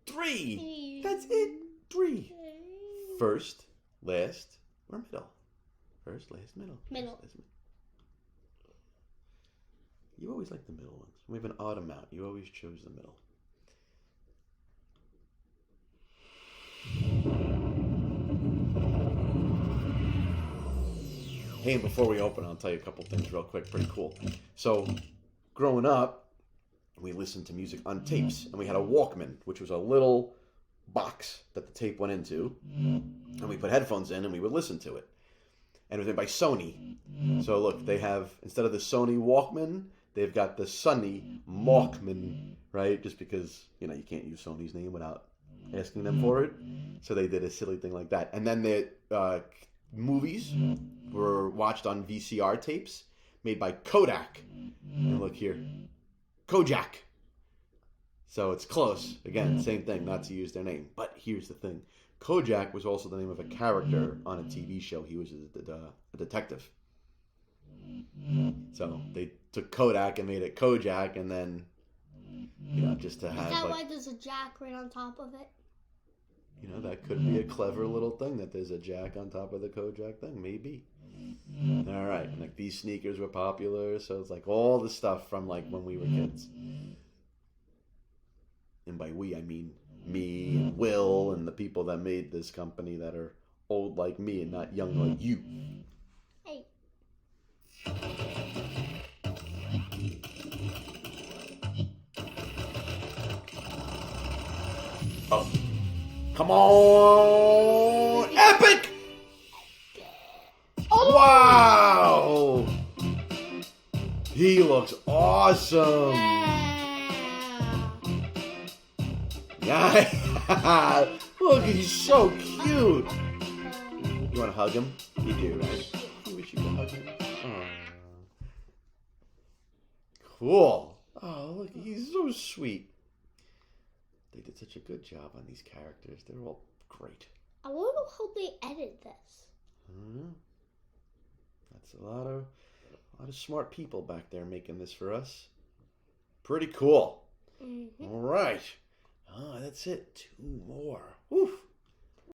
3. That's it. 3. First, last, or middle. First, last, middle. Middle. First, last, middle. You always like the middle ones. We have an odd amount. You always chose the middle. Hey, and before we open, I'll tell you a couple things real quick. Pretty cool. So, growing up, we listened to music on tapes, and we had a Walkman, which was a little box that the tape went into, and we put headphones in, and we would listen to it. And it was made by Sony. So look, they have, instead of the Sony Walkman, they've got the Sony Walkman, right? Just because, you can't use Sony's name without asking them for it. So they did a silly thing like that. And then the movies were watched on VCR tapes made by Kodak. And look here, Kojak. So it's close. Again, same thing, not to use their name. But here's the thing. Kojak was also the name of a character on a TV show. He was a detective. So they took Kodak and made it Kojak, and then, just to have... Is that why there's a jack right on top of it? That could be a clever little thing, that there's a jack on top of the Kojak thing. Maybe. All right. And like these sneakers were popular, so it's like all the stuff from like when we were kids. And by we, I mean me and Will and the people that made this company that are old like me and not young like you. Hey. Oh. Come on! Epic! Oh. Wow! He looks awesome! Yeah. Look, he's so cute. You want to hug him? You do, right? You wish you could hug him. Aww. Cool. Oh, look, he's so sweet. They did such a good job on these characters. They're all great. I wonder how they edit this. I don't know. That's a lot of smart people back there making this for us. Pretty cool. Mm-hmm. All right. Oh, that's it. 2 more. Whew.